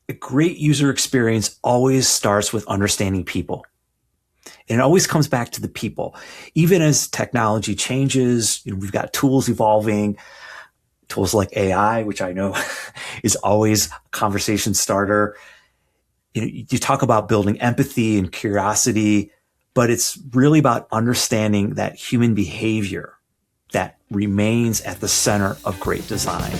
a great user experience always starts with understanding people. And it always comes back to the people. Even as technology changes, we've got tools evolving, tools like AI, which I know is always a conversation starter. You talk about building empathy and curiosity, but it's really about understanding that human behavior that remains at the center of great design.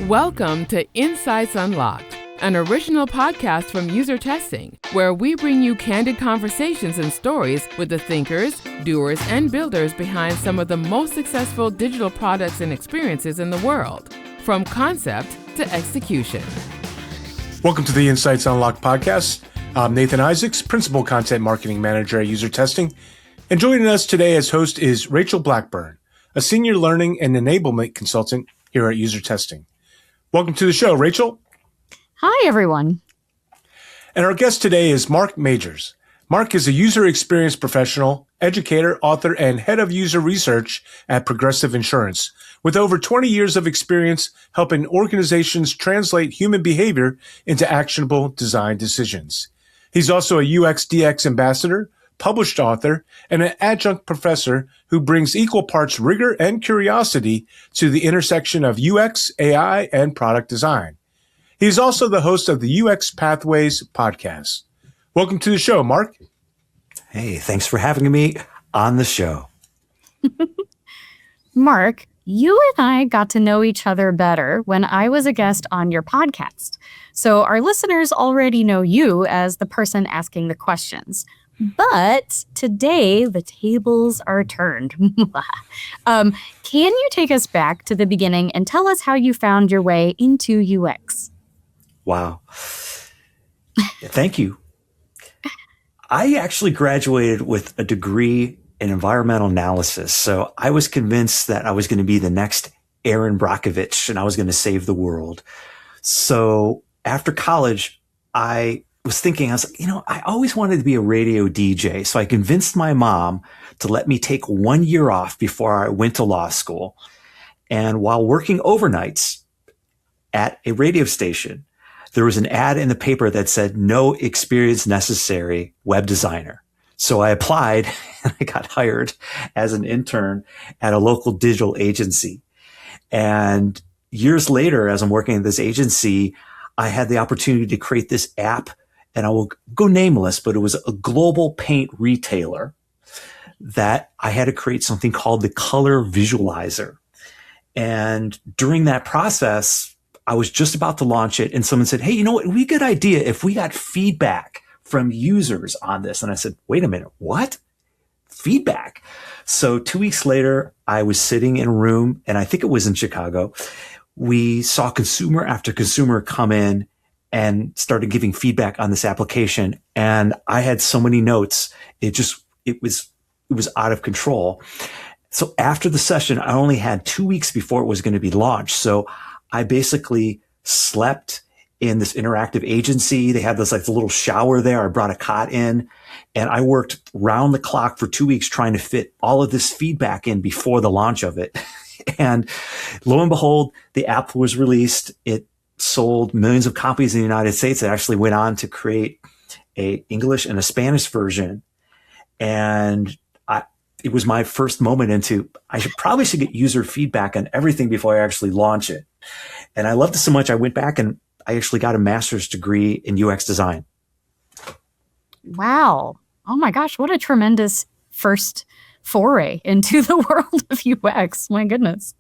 Welcome to Insights Unlocked, an original podcast from User Testing, where we bring you candid conversations and stories with the thinkers, doers, and builders behind some of the most successful digital products and experiences in the world, from concept to execution. Welcome to the Insights Unlocked podcast. I'm Nathan Isaacs, Principal Content Marketing Manager at User Testing. And joining us today as host is Rachel Blackburn, a Senior Learning and Enablement Consultant here at User Testing. Welcome to the show, Rachel. Hi, everyone. And our guest today is Marc Majers. Marc is a user experience professional, educator, author, and head of user research at Progressive Insurance, with over 20 years of experience helping organizations translate human behavior into actionable design decisions. He's also a UX DX ambassador, published author, and an adjunct professor who brings equal parts rigor and curiosity to the intersection of UX, AI, and product design. He's also the host of the UX Pathways podcast. Welcome to the show, Marc. Hey, thanks for having me on the show. Marc, you and I got to know each other better when I was a guest on your podcast. So our listeners already know you as the person asking the questions. But today, the tables are turned. Can you take us back to the beginning and tell us how you found your way into UX? Wow. Thank you. I actually graduated with a degree in environmental analysis. So I was convinced that I was going to be the next Aaron Brockovich and I was going to save the world. So after college, I was thinking, I was like, I always wanted to be a radio DJ. So I convinced my mom to let me take 1 year off before I went to law school. And while working overnights at a radio station, there was an ad in the paper that said, "No experience necessary, web designer." So I applied and I got hired as an intern at a local digital agency. And years later, as I'm working at this agency, I had the opportunity to create this app, and I will go nameless, but it was a global paint retailer that I had to create something called the color visualizer. And during that process, I was just about to launch it, and someone said, "Hey, you know what? It would be a good idea if we got feedback from users on this." And I said, "Wait a minute, what? Feedback?" So 2 weeks later, I was sitting in a room, and I think it was in Chicago. We saw consumer after consumer come in and started giving feedback on this application. And I had so many notes. It was out of control. So after the session, I only had 2 weeks before it was going to be launched. So I basically slept in this interactive agency. They had this like little shower there. I brought a cot in and I worked round the clock for 2 weeks trying to fit all of this feedback in before the launch of it. And lo and behold, the app was released. It sold millions of copies in the United States. It actually went on to create a English and a Spanish version. And it was my first moment into, I probably should get user feedback on everything before I actually launch it. And I loved it so much, I went back and I actually got a master's degree in UX design. Wow. Oh my gosh, what a tremendous first foray into the world of UX. My goodness.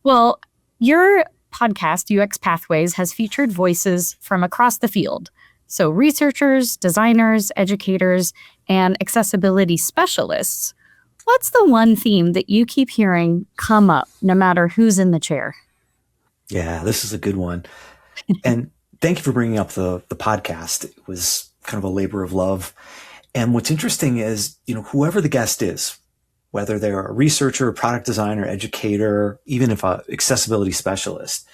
Well, your podcast, UX Pathways, has featured voices from across the field. So researchers, designers, educators, and accessibility specialists. What's the one theme that you keep hearing come up no matter who's in the chair? Yeah, this is a good one. And thank you for bringing up the podcast. It was kind of a labor of love. And what's interesting is, whoever the guest is, whether they're a researcher, product designer, educator, even if an accessibility specialist,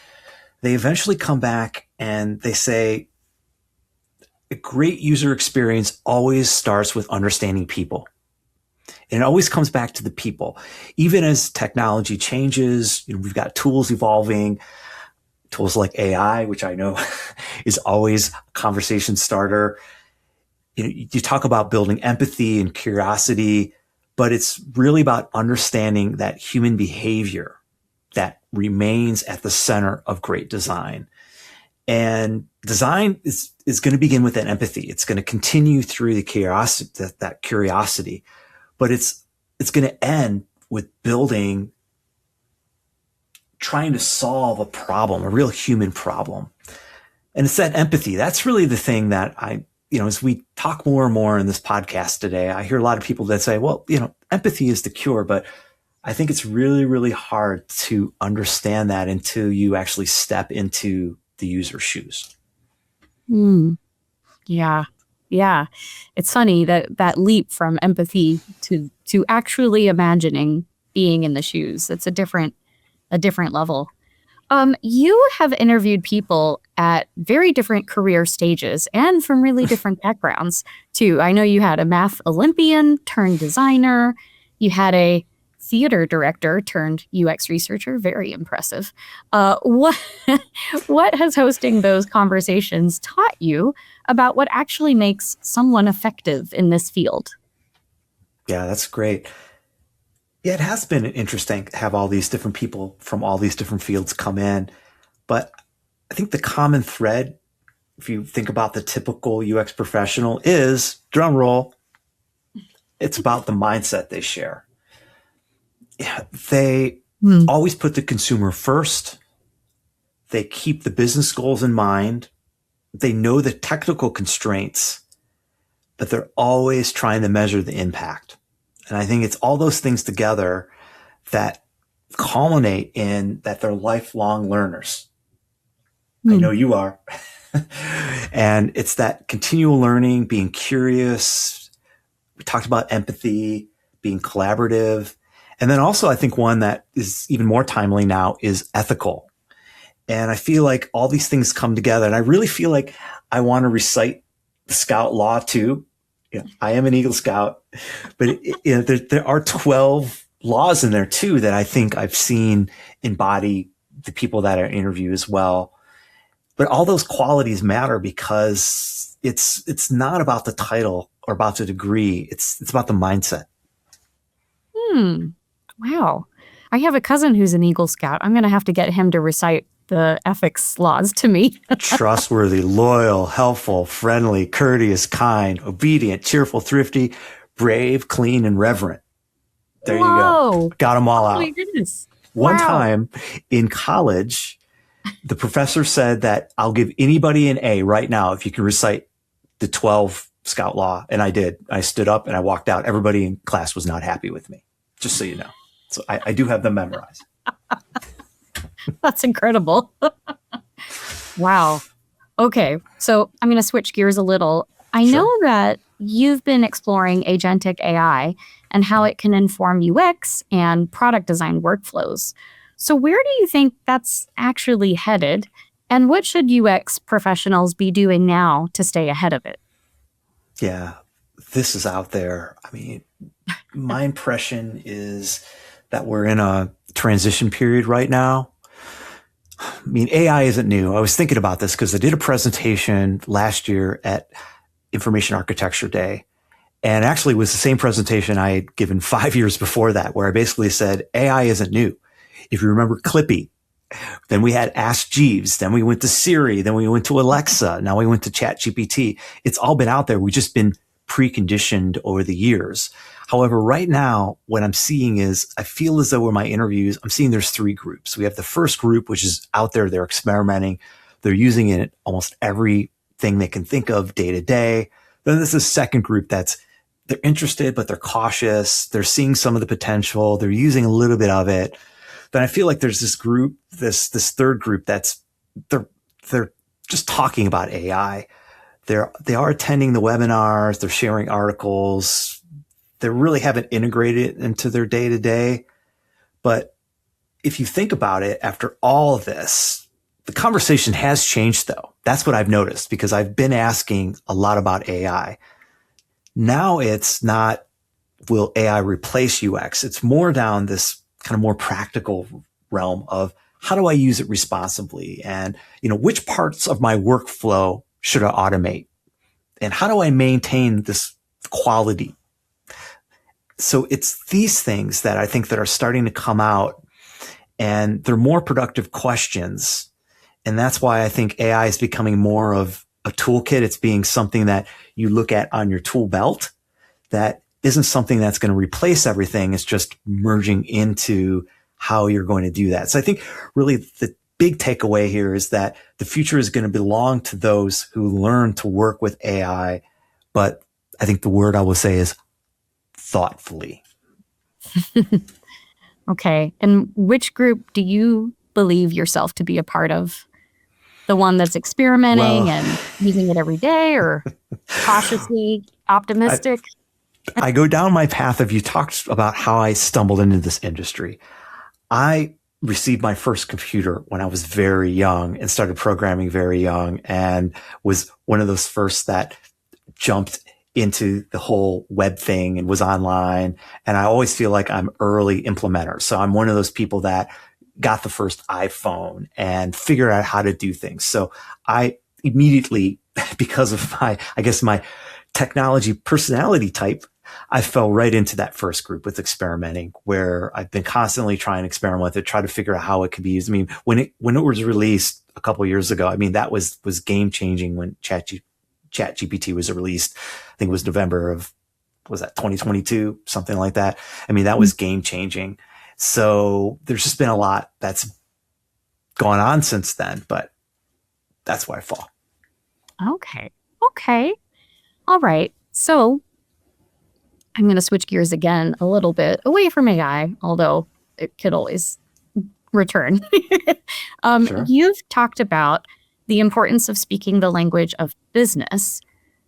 they eventually come back and they say, a great user experience always starts with understanding people. And it always comes back to the people. Even as technology changes, we've got tools evolving, tools like AI, which I know is always a conversation starter. You talk about building empathy and curiosity, but it's really about understanding that human behavior that remains at the center of great design. And design is going to begin with that empathy. It's going to continue through the curiosity, that curiosity, but it's going to end with trying to solve a problem, a real human problem. And it's that empathy. That's really the thing that as we talk more and more in this podcast today, I hear a lot of people that say, well, empathy is the cure, but I think it's really, really hard to understand that until you actually step into the user's shoes. Yeah. Yeah. It's funny that leap from empathy to actually imagining being in the shoes. It's a different level. You have interviewed people at very different career stages and from really different backgrounds too. I know you had a math Olympian turned designer. You had a theater director turned UX researcher. Very impressive. What has hosting those conversations taught you about what actually makes someone effective in this field? Yeah, that's great. Yeah, it has been interesting to have all these different people from all these different fields come in. But I think the common thread, if you think about the typical UX professional, is, drum roll, it's about the mindset they share. They always put the consumer first. They keep the business goals in mind. They know the technical constraints, but they're always trying to measure the impact. And I think it's all those things together that culminate in that they're lifelong learners. I know you are. And it's that continual learning, being curious. We talked about empathy, being collaborative. And then also, I think one that is even more timely now is ethical. And I feel like all these things come together. And I really feel like I want to recite the Scout Law too. I am an Eagle Scout, but there are 12 laws in there too that I think I've seen embody the people that I interview as well. But all those qualities matter because it's not about the title or about the degree. It's about the mindset. Wow. I have a cousin who's an Eagle Scout. I'm going to have to get him to recite the ethics laws to me. Trustworthy, loyal, helpful, friendly, courteous, kind, obedient, cheerful, thrifty, brave, clean, and reverent. There you go. Got them all out. My goodness. One time in college, the professor said that I'll give anybody an A right now if you can recite the 12 Scout Law. And I did. I stood up and I walked out. Everybody in class was not happy with me, just so you know. So I do have them memorized. That's incredible. Wow. Okay. So I'm going to switch gears a little. I know that you've been exploring agentic AI and how it can inform UX and product design workflows. So where do you think that's actually headed? And what should UX professionals be doing now to stay ahead of it? Yeah, this is out there. I mean, my impression is that we're in a transition period right now. I mean, AI isn't new. I was thinking about this because I did a presentation last year at Information Architecture Day. And actually it was the same presentation I had given 5 years before that, where I basically said, AI isn't new. If you remember Clippy, then we had Ask Jeeves, then we went to Siri, then we went to Alexa, now we went to ChatGPT. It's all been out there. We've just been preconditioned over the years. However, right now, what I'm seeing is I feel as though in my interviews, I'm seeing there's three groups. We have the first group, which is out there. They're experimenting. They're using it in almost everything they can think of day to day. Then there's the second group they're interested, but they're cautious. They're seeing some of the potential. They're using a little bit of it. Then I feel like there's this group, this third group they're just talking about AI. They are attending the webinars. They're sharing articles. They really haven't integrated it into their day to day. But if you think about it, after all of this, the conversation has changed though. That's what I've noticed because I've been asking a lot about AI. Now it's not, will AI replace UX? It's more down this kind of more practical realm of how do I use it responsibly? And, which parts of my workflow should I automate? And how do I maintain this quality? So it's these things that I think that are starting to come out, and they're more productive questions. And that's why I think AI is becoming more of a toolkit. It's being something that you look at on your tool belt that isn't something that's going to replace everything. It's just merging into how you're going to do that. So I think really the big takeaway here is that the future is going to belong to those who learn to work with AI. But I think the word I will say is thoughtfully. Okay. And which group do you believe yourself to be a part of? The one that's experimenting and using it every day, or cautiously optimistic? I go down my path of, you talked about how I stumbled into this industry. I received my first computer when I was very young and started programming very young, and was one of those first that jumped into the whole web thing and was online. And I always feel like I'm early implementer. So I'm one of those people that got the first iPhone and figured out how to do things. So I immediately, because of my technology personality type, I fell right into that first group with experimenting, where I've been constantly trying to experiment with it, try to figure out how it could be used. I mean, when it was released a couple of years ago, I mean, that was game changing when ChatGPT was released. I think it was November of, was that 2022, something like that. I mean, that was game changing. So there's just been a lot that's gone on since then, but that's where I fall. Okay. All right. So I'm going to switch gears again a little bit away from AI, although it could always return. Sure. You've talked about the importance of speaking the language of business.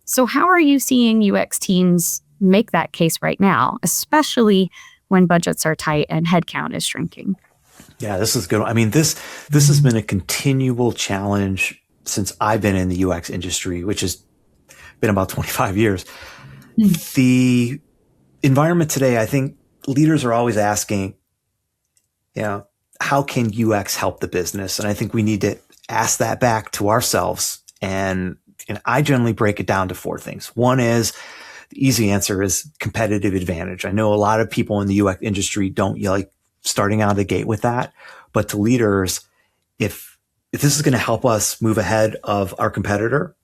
So how are you seeing UX teams make that case right now, especially when budgets are tight and headcount is shrinking? Yeah, this is good. I mean, this has been a continual challenge since I've been in the UX industry, which has been about 25 years. The environment today, I think leaders are always asking, how can UX help the business? And I think we need to ask that back to ourselves. And I generally break it down to 4 things. One is, the easy answer is competitive advantage. I know a lot of people in the UX industry don't like starting out of the gate with that, but to leaders, if this is going to help us move ahead of our competitor,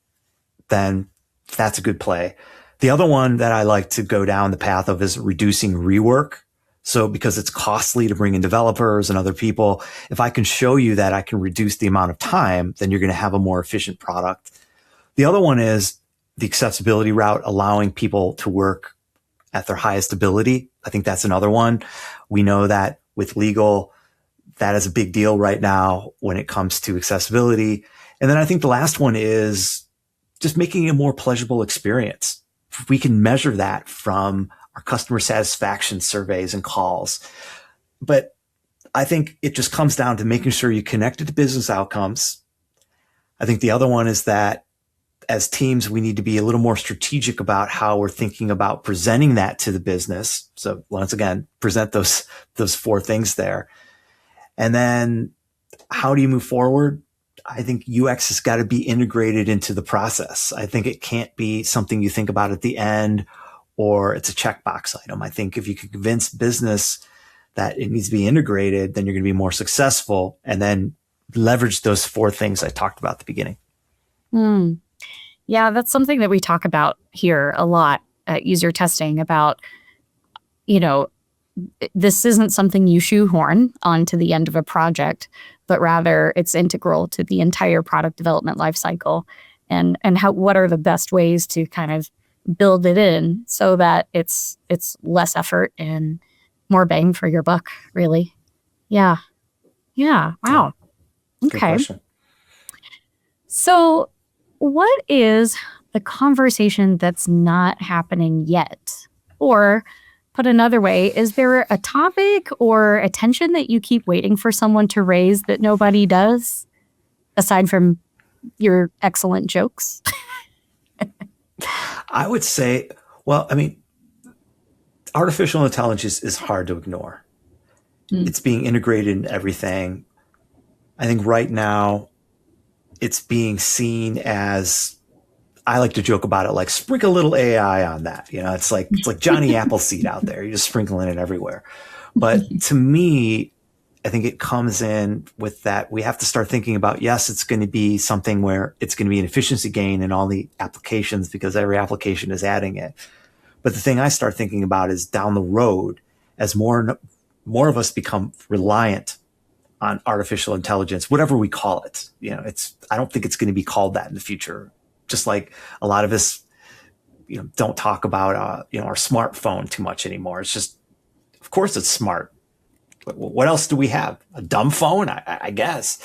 then that's a good play. The other one that I like to go down the path of is reducing rework. So because it's costly to bring in developers and other people, if I can show you that I can reduce the amount of time, then you're going to have a more efficient product. The other one is the accessibility route, allowing people to work at their highest ability. I think that's another one. We know that with legal, that is a big deal right now when it comes to accessibility. And then I think the last one is just making it a more pleasurable experience. We can measure that from our customer satisfaction surveys and calls. But I think it just comes down to making sure you connect it to business outcomes. I think the other one is that as teams, we need to be a little more strategic about how we're thinking about presenting that to the business. So once again, present those 4 things there. And then how do you move forward? I think UX has got to be integrated into the process. I think it can't be something you think about at the end, or it's a checkbox item. I think if you can convince business that it needs to be integrated, then you're going to be more successful, and then leverage those 4 things I talked about at the beginning. Yeah, that's something that we talk about here a lot at User Testing, about, this isn't something you shoehorn onto the end of a project, but rather it's integral to the entire product development lifecycle, and what are the best ways to kind of build it in so that it's less effort and more bang for your buck, really. Yeah. Wow. Good Okay. question. So what is the conversation that's not happening yet? Or put another way, is there a topic or a tension that you keep waiting for someone to raise that nobody does, aside from your excellent jokes? I would say, well, I mean, artificial intelligence is hard to ignore. It's being integrated in everything. I think right now it's being seen as, I like to joke about it, like sprinkle a little AI on that. It's like Johnny Appleseed out there. You're just sprinkling it everywhere. But to me, I think it comes in with that. We have to start thinking about, yes, it's going to be something where it's going to be an efficiency gain in all the applications because every application is adding it. But the thing I start thinking about is down the road, as more of us become reliant on artificial intelligence, whatever we call it. I don't think it's going to be called that in the future. Just like a lot of us, don't talk about, our smartphone too much anymore. It's just, of course it's smart. What else do we have? A dumb phone, I guess.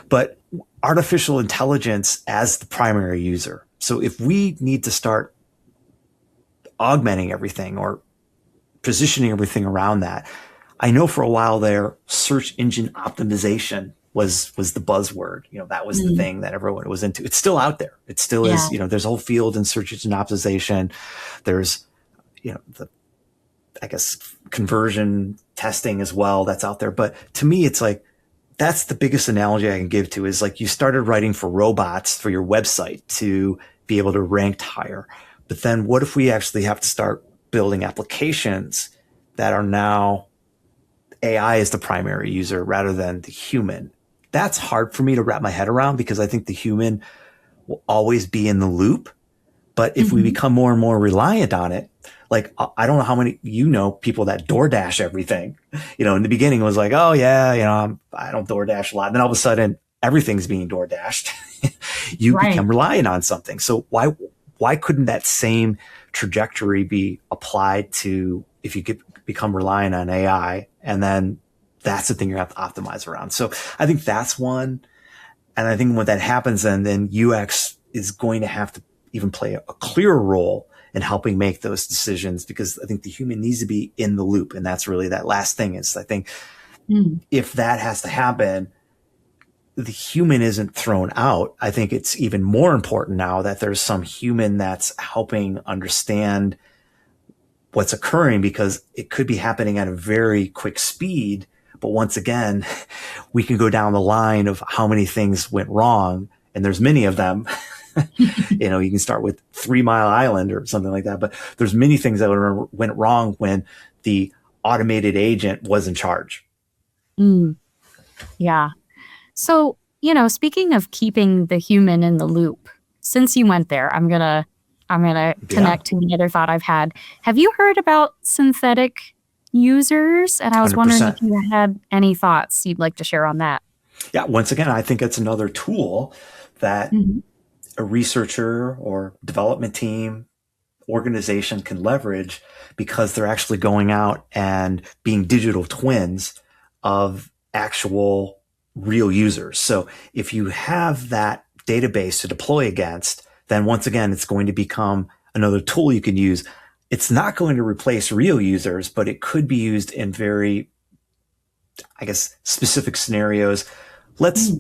But artificial intelligence as the primary user. So if we need to start augmenting everything or positioning everything around that, I know for a while there, search engine optimization was the buzzword. That was the thing that everyone was into. It's still out there. It still is, there's a whole field in search engine optimization. There's, I guess, conversion testing as well that's out there. But to me, it's like, that's the biggest analogy I can give to is like you started writing for robots for your website to be able to rank higher. But then what if we actually have to start building applications that are now AI is the primary user rather than the human? That's hard for me to wrap my head around because I think the human will always be in the loop. But if we become more and more reliant on it, like, I don't know how many, people that DoorDash everything, in the beginning it was like, oh yeah, I don't DoorDash a lot. And then all of a sudden everything's being DoorDashed. You become reliant on something. So why couldn't that same trajectory be applied to if you could become reliant on AI, and then that's the thing you have to optimize around. So I think that's one. And I think when that happens, then UX is going to have to even play a clearer role in helping make those decisions, because I think the human needs to be in the loop. And that's really that last thing is, I think if that has to happen, the human isn't thrown out. I think it's even more important now that there's some human that's helping understand what's occurring, because it could be happening at a very quick speed. But once again, we can go down the line of how many things went wrong, and there's many of them. You can start with 3 Mile Island or something like that, but there's many things that went wrong when the automated agent was in charge. Yeah. So, speaking of keeping the human in the loop, since you went there, I'm gonna connect to another thought I've had. Have you heard about synthetic users? And I was 100%. wondering if you had any thoughts you'd like to share on that. Yeah. Once again, I think it's another tool that a researcher or development team organization can leverage, because they're actually going out and being digital twins of actual real users. So if you have that database to deploy against, then once again, it's going to become another tool you can use. It's not going to replace real users, but it could be used in very, I guess, specific scenarios. Let's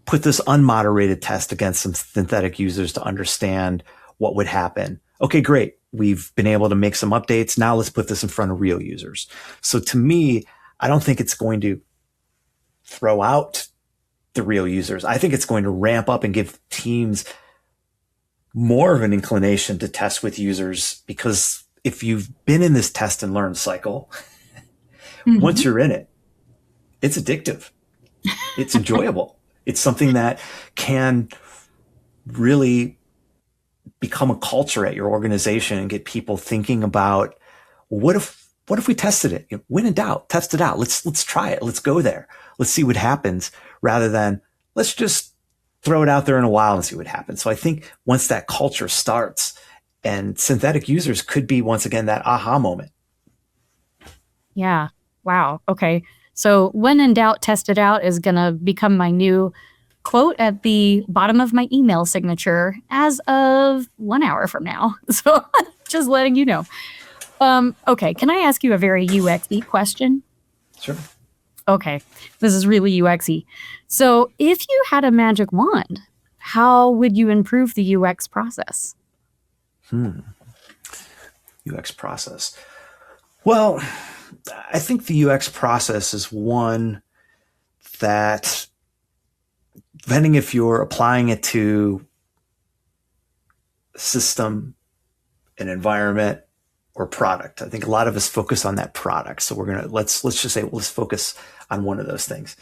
put this unmoderated test against some synthetic users to understand what would happen. Okay, great. We've been able to make some updates. Now let's put this in front of real users. So to me, I don't think it's going to throw out the real users. I think it's going to ramp up and give teams more of an inclination to test with users, because if you've been in this test and learn cycle, once you're in it, it's addictive. It's enjoyable. It's something that can really become a culture at your organization and get people thinking about, what if we tested it? When in doubt, test it out. Let's try it. Let's go there. Let's see what happens, rather than let's just throw it out there in a while and see what happens. So I think once that culture starts, and synthetic users could be, once again, that aha moment. Yeah. Wow. Okay. So when in doubt, test it out is going to become my new quote at the bottom of my email signature as of 1 hour from now. So just letting you know. Okay. Can I ask you a very UX-y question? Sure. Okay. This is really UX-y. So if you had a magic wand, how would you improve the UX process? UX process. Well, I think the UX process is one that depending if you're applying it to system, an environment, or product. I think a lot of us focus on that product. So let's just say, let's focus on one of those things.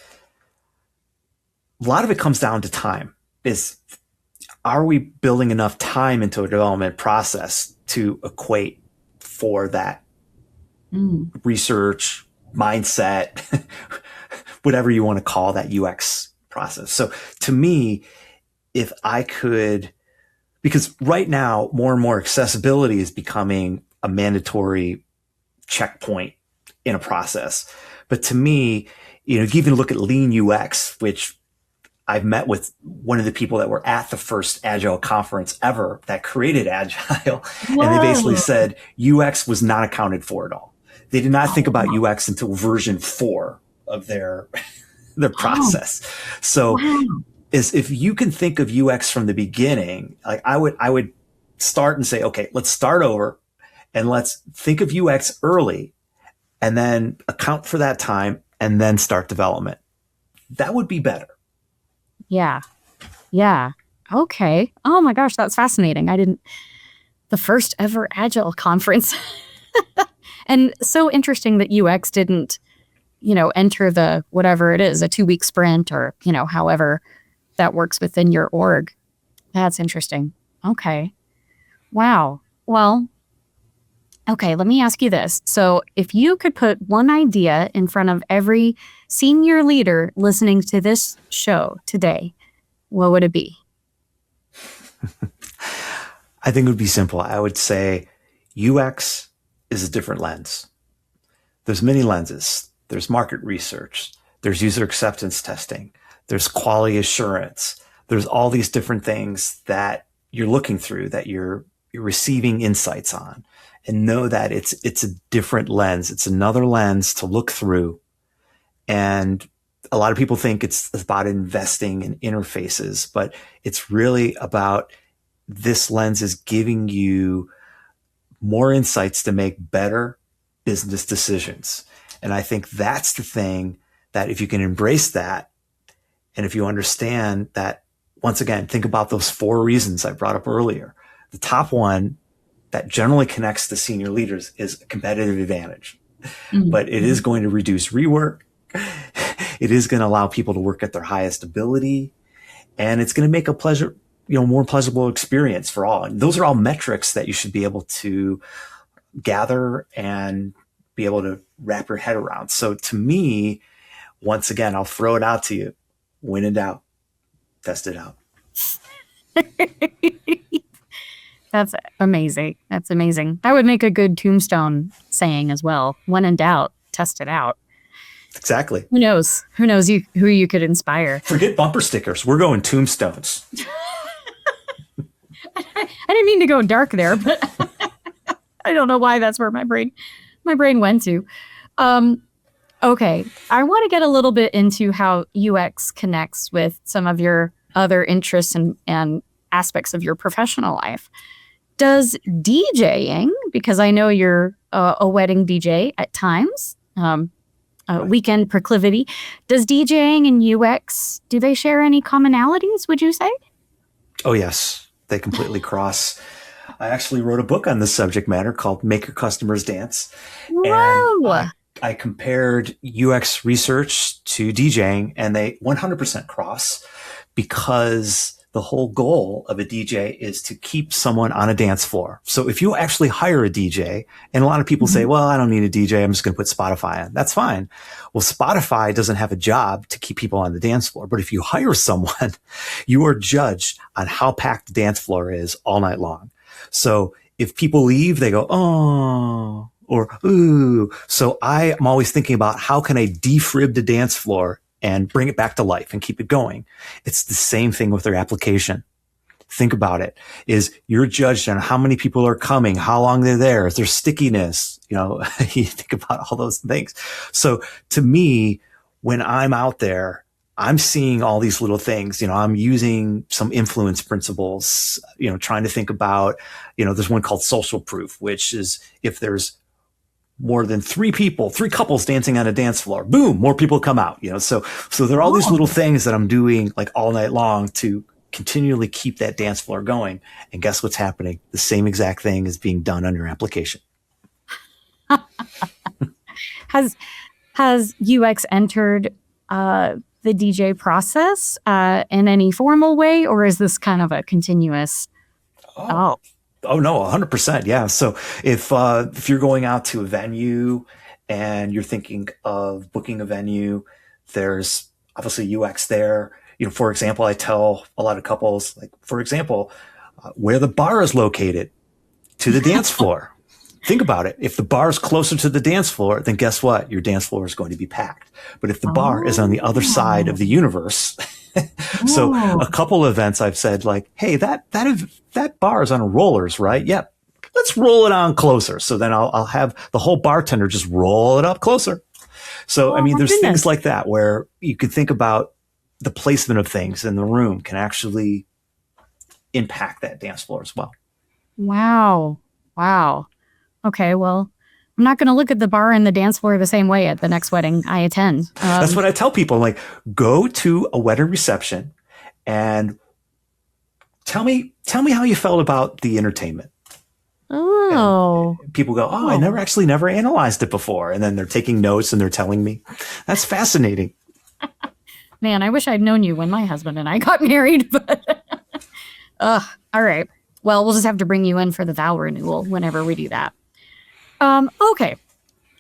A lot of it comes down to time. Are we building enough time into a development process to equate for that research, mindset, whatever you want to call that UX process? So to me, if I could, because right now, more and more accessibility is becoming a mandatory checkpoint in a process. But to me, you even look at lean UX, which I've met with one of the people that were at the first Agile conference ever that created Agile. Whoa. And they basically said UX was not accounted for at all. They did not think about UX until version 4 of their process. So if you can think of UX from the beginning, like I would start and say, okay, let's start over and let's think of UX early and then account for that time and then start development. That would be better. Yeah. Yeah. Okay. Oh my gosh, that's fascinating. The first ever Agile conference. And so interesting that UX didn't, enter the whatever it is, a 2-week sprint or, however that works within your org. That's interesting. Okay. Wow. Well, okay, let me ask you this. So if you could put one idea in front of every senior leader listening to this show today, what would it be? I think it would be simple. I would say UX is a different lens. There's many lenses. There's market research. There's user acceptance testing. There's quality assurance. There's all these different things that you're looking through, that you're receiving insights on. And know that it's a different lens. It's another lens to look through. And a lot of people think it's about investing in interfaces, but it's really about this lens is giving you more insights to make better business decisions. And I think that's the thing that if you can embrace that, and if you understand that, once again, think about those 4 reasons I brought up earlier. The top one that generally connects to senior leaders is a competitive advantage, but it is going to reduce rework. It is going to allow people to work at their highest ability, and it's going to make a more pleasurable experience for all. And those are all metrics that you should be able to gather and be able to wrap your head around. So to me, once again, I'll throw it out to you. When in doubt, test it out. That's amazing. That's amazing. That would make a good tombstone saying as well. When in doubt, test it out. Exactly. Who knows? Who knows who you could inspire? Forget bumper stickers. We're going tombstones. I didn't mean to go dark there, but I don't know why that's where my brain went to. Okay. I want to get a little bit into how UX connects with some of your other interests and aspects of your professional life. Does DJing, because I know you're a wedding DJ at times, weekend proclivity, does DJing and UX, do they share any commonalities, would you say? Oh, yes. They completely cross. I actually wrote a book on this subject matter called Make Your Customers Dance. Whoa! And I compared UX research to DJing, and they 100% cross, because the whole goal of a DJ is to keep someone on a dance floor. So if you actually hire a DJ, and a lot of people say, well, I don't need a DJ, I'm just going to put Spotify on. That's fine. Well, Spotify doesn't have a job to keep people on the dance floor. But if you hire someone, you are judged on how packed the dance floor is all night long. So if people leave, they go, oh, or ooh. So I am always thinking about how can I defrib the dance floor and bring it back to life and keep it going. It's the same thing with their application. Think about it. Is you're judged on how many people are coming, how long they're there, is there stickiness? You think about all those things. So to me, when I'm out there, I'm seeing all these little things. I'm using some influence principles, trying to think about, there's one called social proof, which is if there's more than three couples dancing on a dance floor. Boom, more people come out, So there are all these little things that I'm doing like all night long to continually keep that dance floor going. And guess what's happening? The same exact thing is being done on your application. Has UX entered the DJ process in any formal way, or is this kind of a continuous? Oh no, 100%. Yeah. So if you're going out to a venue and you're thinking of booking a venue, there's obviously UX there. For example, I tell a lot of couples, like, for example, where the bar is located to the dance floor. Think about it. If the bar is closer to the dance floor, then guess what? Your dance floor is going to be packed. But if the bar is on the other side of the universe, so a couple of events I've said like, hey, that bar is on rollers, right? Yep. Let's roll it on closer. So then I'll have the whole bartender just roll it up closer. So, there's things like that where you could think about the placement of things in the room can actually impact that dance floor as well. Wow. Okay, well, I'm not going to look at the bar and the dance floor the same way at the next wedding I attend. That's what I tell people. Like, go to a wedding reception and tell me how you felt about the entertainment. Oh. And people go, I never analyzed it before. And then they're taking notes and they're telling me. That's fascinating. Man, I wish I'd known you when my husband and I got married. But all right. Well, we'll just have to bring you in for the vow renewal whenever we do that. Okay.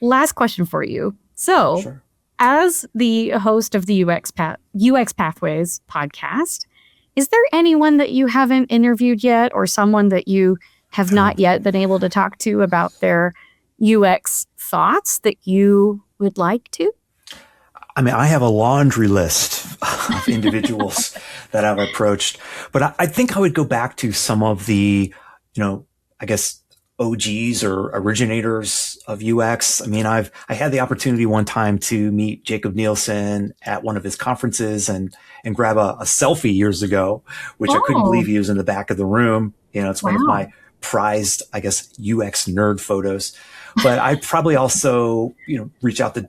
Last question for you. So, Sure. As the host of the UX Pathways podcast, is there anyone that you haven't interviewed yet, or someone that you have not yet been able to talk to about their UX thoughts that you would like to? I have a laundry list of individuals that I've approached, but I think I would go back to some of the, I guess, OGs or originators of UX. I had the opportunity one time to meet Jacob Nielsen at one of his conferences and grab a selfie years ago, which I couldn't believe he was in the back of the room. It's one of my prized, I guess, UX nerd photos. But I probably also, reach out to,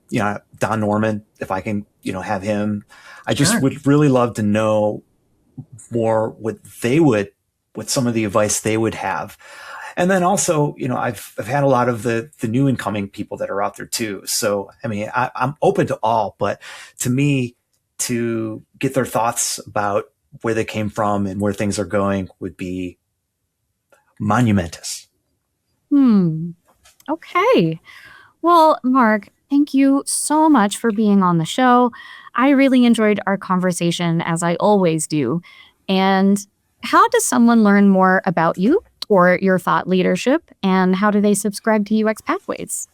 Don Norman, if I can, have him. I just would really love to know more what some of the advice they would have. And then also, I've had a lot of the new incoming people that are out there too. So, I'm open to all, but to me, to get their thoughts about where they came from and where things are going would be monumentous. Okay. Well, Marc, thank you so much for being on the show. I really enjoyed our conversation, as I always do. And how does someone learn more about you or your thought leadership, and how do they subscribe to UX Pathways?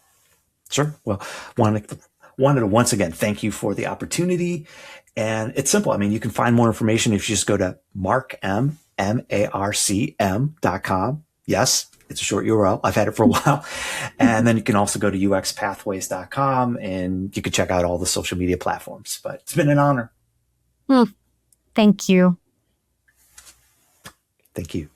Sure. Well, wanted to once again thank you for the opportunity. And it's simple. You can find more information if you just go to marcm.com. Yes, it's a short URL. I've had it for a while. And then you can also go to uxpathways.com and you can check out all the social media platforms. But it's been an honor. Thank you. Thank you.